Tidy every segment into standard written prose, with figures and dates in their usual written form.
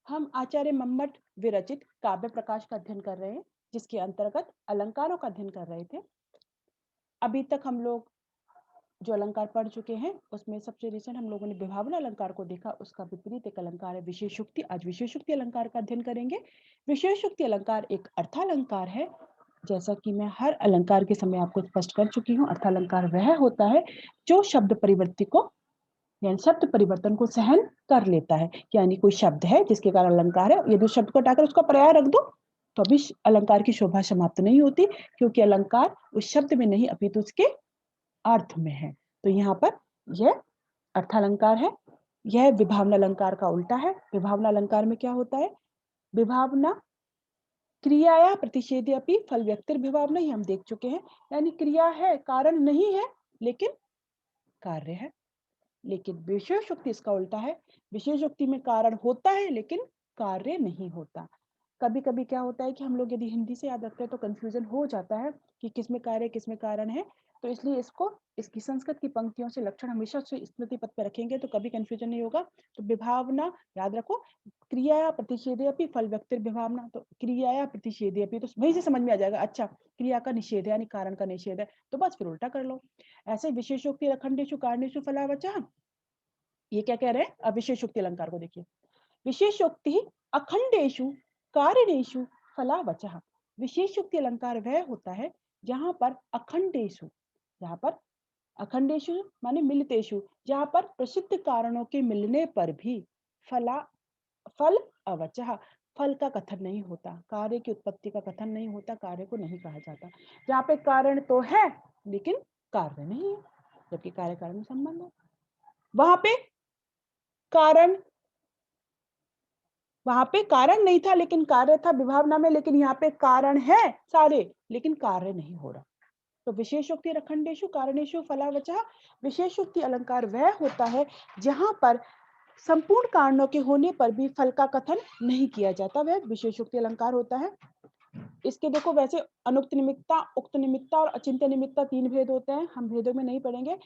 हम आचार्य मम्मट विरचित काव्य प्रकाश का अध्ययन कर रहे हैं, जिसके अंतर्गत अलंकारों का अध्ययन कर रहे थे। अभी तक हम लोग जो अलंकार पढ़ चुके हैं, उसमें सबसे रिसेंट हम लोगों ने विभावना अलंकार को देखा। उसका विपरीत एक अलंकार है विशेषोक्ति। आज विशेषोक्ति अलंकार का अध्ययन करेंगे। विशेषोक्ति अलंकार एक अर्थालंकार है। जैसा कि मैं हर अलंकार के समय आपको स्पष्ट कर चुकी हूँ, अर्थालंकार वह होता है जो शब्द परिवर्ती को यानी शब्द परिवर्तन को सहन कर लेता है। यानी कोई शब्द है जिसके कारण अलंकार है, यदि उस शब्द को हटाकर उसका पर्याय रख दो तो भी अलंकार की शोभा समाप्त नहीं होती, क्योंकि अलंकार उस शब्द में नहीं अपितु उसके अर्थ में है। तो यहाँ पर यह अर्थालंकार है। यह विभावना अलंकार का उल्टा है। विभावना अलंकार में क्या होता है? विभावना क्रियाया प्रतिषेधे अपि फल व्यक्तिर्विभावना, ये हम देख चुके हैं। यानी क्रिया है, कारण नहीं है, लेकिन कार्य है। लेकिन विशेषोक्ति इसका उल्टा है। विशेषोक्ति में कारण होता है लेकिन कार्य नहीं होता। कभी कभी क्या होता है कि हम लोग यदि हिंदी से याद रखते हैं तो कंफ्यूजन हो जाता है कि किसमें कार्य किसमें कारण है। तो इसलिए इसको इसकी संस्कृत की पंक्तियों से लक्षण हमेशा से स्मृति पथ पे रखेंगे तो कभी कंफ्यूजन नहीं होगा। तो विभावना याद रखो, क्रिया प्रतिषेधे अपि फल व्यक्तिर विभावना। तो क्रिया प्रतिषेधे अपि, तो वही से समझ में आ जाएगा, अच्छा क्रिया का निषेध है यानी कारण का निषेध है, तो बस फिर उल्टा कर लो। ऐसे विशेषोक्ति अखंडेषु कारणेषु फलावचः, ये क्या कह रहे हैं? अब विशेषोक्ति अलंकार को देखिए। विशेषोक्ति अखंडेषु कारणेषु फलावचः। विशेषोक्ति अलंकार वह होता है जहां पर अखंडेषु, जहां पर अखंडेषु माने मिलितेषु, जहां पर प्रसिद्ध कारणों के मिलने पर भी फला फल अवचः, फल का कथन नहीं होता, कार्य की उत्पत्ति का कथन नहीं होता, कार्य को नहीं कहा जाता। जहां पे कारण तो है लेकिन कार्य नहीं है, जबकि कार्य कारण में संबंध है। वहां पे कारण वहां पे कारण नहीं था लेकिन कार्य था विभावना में, लेकिन यहाँ पे कारण है सारे लेकिन कार्य नहीं हो रहा। तो विशेषोक्ति अखंडेषु कारणेषु फलावचः। विशेषोक्ति अलंकार वह होता है जहां पर संपूर्ण कारणों के होने पर भी फल का कथन नहीं किया जाता, वह विशेषोक्ति अलंकार होता है। इसके देखो वैसे अनुक्त निमित्ता, उक्त निमित्ता और अचिंत्य निमित्ता तीन भेद होते हैं, हम भेदों में नहीं पढ़ेंगे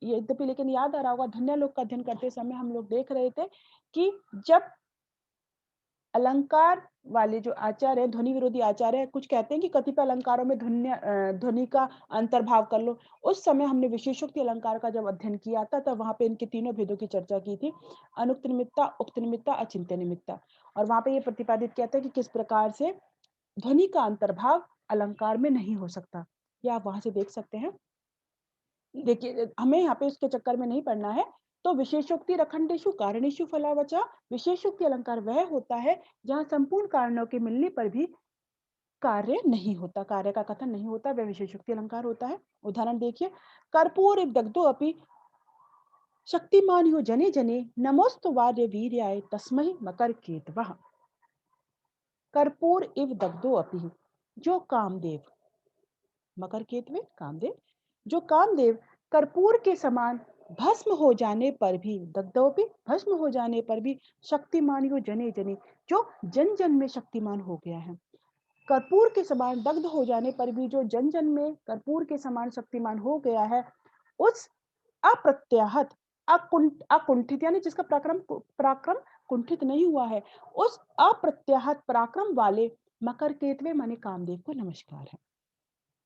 यद्यपि, लेकिन याद आ रहा होगा धन्य लोक का अध्ययन करते समय हम लोग देख रहे थे कि जब अलंकार वाले जो आचार्य है, ध्वनि विरोधी आचार्य है, कुछ कहते हैं कि कतिपय अलंकारों में ध्वनि का अंतर्भाव कर लो। उस समय हमने विशेषोक्ति अलंकार का जब अध्ययन किया था तब वहां पे इनके तीनों भेदों की चर्चा की थी, अनुक्त निमित्ता, उक्त निमित्ता, अचिंत्य निमित्ता। और वहां पे ये प्रतिपादित किया था कि किस प्रकार से ध्वनि का अंतर्भाव अलंकार में नहीं हो सकता। ये आप वहां से देख सकते हैं। देखिए हमें यहाँ पे उसके चक्कर में नहीं पड़ना है। तो विशेषोक्ति अखंडेषु कारणेषु फलावचः। विशेषोक्ति अलंकार वह होता है जहाँ संपूर्ण कारणों के मिलने पर भी कार्य नहीं होता, कार्य का कथन नहीं होता, वह विशेषोक्ति अलंकार होता है। उदाहरण देखिए, कर्पूर इव दग्धो अपि शक्तिमान यो जने जने नमोस्तु वार्य वीर्याय तस्मै मकर केतवः। कर्पूर इव दग्धो अपि, जो कामदेव, मकर केतवे कामदेव, जो कामदेव कर्पूर के समान भस्म हो जाने पर भी, दग्धोपि भस्म हो जाने पर भी, शक्तिमान यो जने जने, जो जन जन में शक्तिमान हो गया है। कर्पूर के समान दग्ध हो जाने पर भी जो जन जन में कर्पूर के समान शक्तिमान हो गया है, उस अप्रत्याहत अकुंठित यानी जिसका पराक्रम पराक्रम कुंठित नहीं हुआ है, उस अप्रत्याहत पराक्रम वाले मकर केतवे माने कामदेव को नमस्कार है।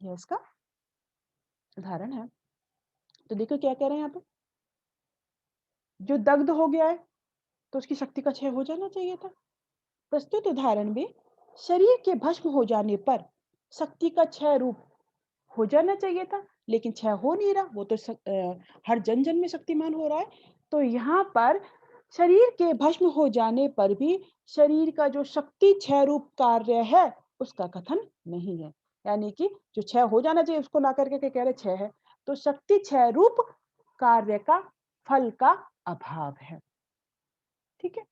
यह इसका उदाहरण है। तो देखो क्या कह रहे हैं यहाँ पे, जो दग्ध हो गया है तो उसकी शक्ति का क्षय हो जाना चाहिए था। प्रस्तुत उदाहरण में शरीर के भस्म हो जाने पर शक्ति का क्षय रूप हो जाना चाहिए था, लेकिन क्षय हो नहीं रहा, वो तो हर जन जन में शक्तिमान हो रहा है। तो यहाँ पर शरीर के भस्म हो जाने पर भी शरीर का जो शक्ति क्षय रूप कार्य है उसका कथन नहीं है। यानी कि जो क्षय हो जाना चाहिए उसको ना करके कह रहे क्षय है, तो शक्ति क्षय रूप कार्य का फल का अभाव है। ठीक है,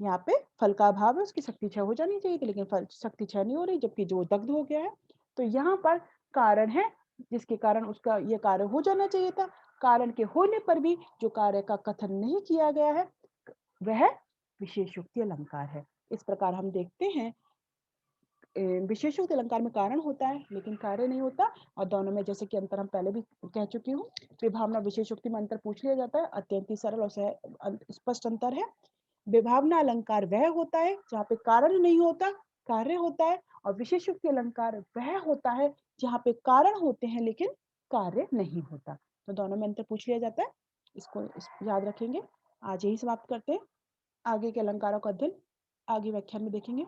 यहाँ पे फल का अभाव है, उसकी शक्ति क्षय हो जानी चाहिए थी लेकिन फल शक्ति क्षय नहीं हो रही, जबकि जो दग्ध हो गया है। तो यहाँ पर कारण है जिसके कारण उसका ये कार्य हो जाना चाहिए था। कारण के होने पर भी जो कार्य का कथन नहीं किया गया है वह विशेषोक्ति अलंकार है। इस प्रकार हम देखते हैं विशेषोक्ति अलंकार में कारण होता है लेकिन कार्य नहीं होता, और दोनों में जैसे कि अंतर हम पहले भी कह चुकी हूँ। विभावना विशेषोक्ति में अंतर पूछ लिया जाता है, अत्यंत ही सरल और स्पष्ट अंतर है। विभावना अलंकार वह होता है जहाँ पे कारण नहीं होता, कार्य होता है, और विशेषोक्ति अलंकार वह होता है जहाँ पे कारण होते हैं लेकिन कार्य नहीं होता। तो दोनों में अंतर पूछ लिया जाता है, इसको याद रखेंगे। आज यही समाप्त करते हैं, आगे के अलंकारों का अध्ययन आगे व्याख्यान में देखेंगे।